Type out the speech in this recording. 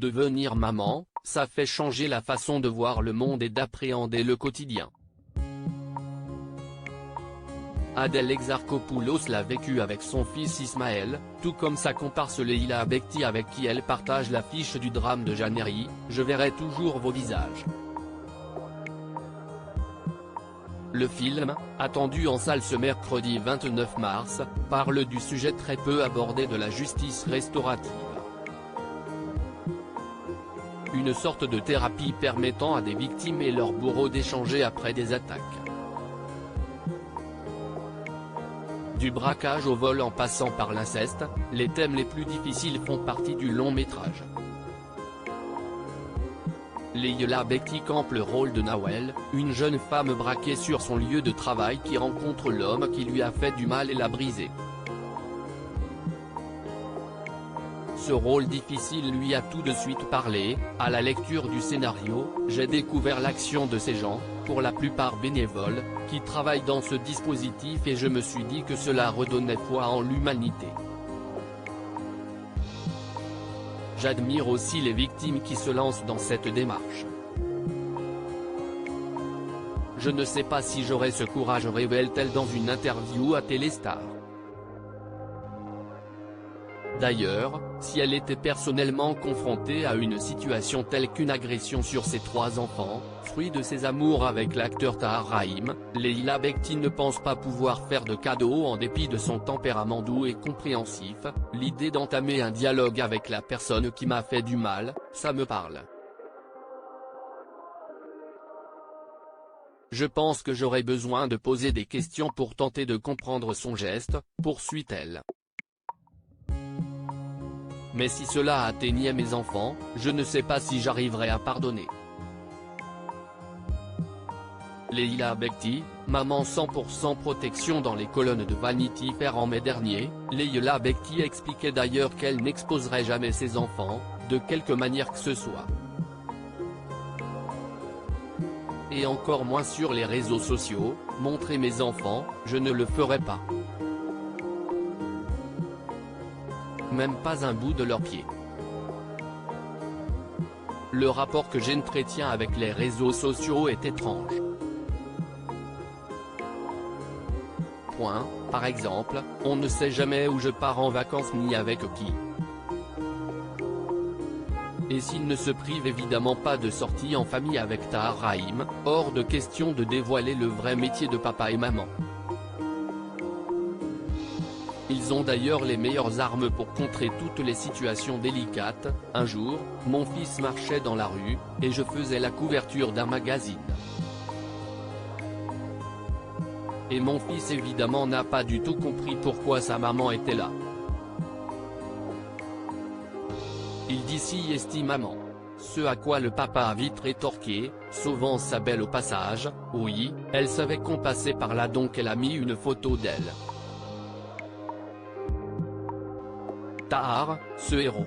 Devenir maman, ça fait changer la façon de voir le monde et d'appréhender le quotidien. Adèle Exarchopoulos l'a vécu avec son fils Ismaël, tout comme sa comparse Leïla Bekti avec qui elle partage l'affiche du drame de Janery, Je verrai toujours vos visages. Le film, attendu en salle ce mercredi 29 mars, parle du sujet très peu abordé de la justice restaurative. Une sorte de thérapie permettant à des victimes et leurs bourreaux d'échanger après des attaques. Du braquage au vol en passant par l'inceste, les thèmes les plus difficiles font partie du long métrage. Leïla Bekti campe le rôle de Nawel, une jeune femme braquée sur son lieu de travail qui rencontre l'homme qui lui a fait du mal et l'a brisée. Ce rôle difficile lui a tout de suite parlé. À la lecture du scénario, j'ai découvert l'action de ces gens, pour la plupart bénévoles, qui travaillent dans ce dispositif et je me suis dit que cela redonnait foi en l'humanité. J'admire aussi les victimes qui se lancent dans cette démarche. Je ne sais pas si j'aurai ce courage, révèle-t-elle dans une interview à Téléstar. D'ailleurs, si elle était personnellement confrontée à une situation telle qu'une agression sur ses 3 enfants, fruit de ses amours avec l'acteur Tahar Rahim, Leïla Bekti ne pense pas pouvoir faire de cadeaux en dépit de son tempérament doux et compréhensif. L'idée d'entamer un dialogue avec la personne qui m'a fait du mal, ça me parle. Je pense que j'aurais besoin de poser des questions pour tenter de comprendre son geste, poursuit-elle. Mais si cela atteignait mes enfants, je ne sais pas si j'arriverais à pardonner. Leïla Bekti, maman 100% protection dans les colonnes de Vanity Fair en mai dernier, Leïla Bekti expliquait d'ailleurs qu'elle n'exposerait jamais ses enfants, de quelque manière que ce soit. Et encore moins sur les réseaux sociaux, montrer mes enfants, je ne le ferai pas. Même pas un bout de leurs pieds. Le rapport que j'entretiens avec les réseaux sociaux est étrange. Par exemple, on ne sait jamais où je pars en vacances ni avec qui. Et s'il ne se prive évidemment pas de sorties en famille avec Tahar Rahim, hors de question de dévoiler le vrai métier de papa et maman. Ils ont d'ailleurs les meilleures armes pour contrer toutes les situations délicates. Un jour, mon fils marchait dans la rue, et je faisais la couverture d'un magazine. Et mon fils évidemment n'a pas du tout compris pourquoi sa maman était là. Il dit si esti maman. Ce à quoi le papa a vite rétorqué, sauvant sa belle au passage, oui, elle savait qu'on passait par là donc elle a mis une photo d'elle. Tahar, ce héros.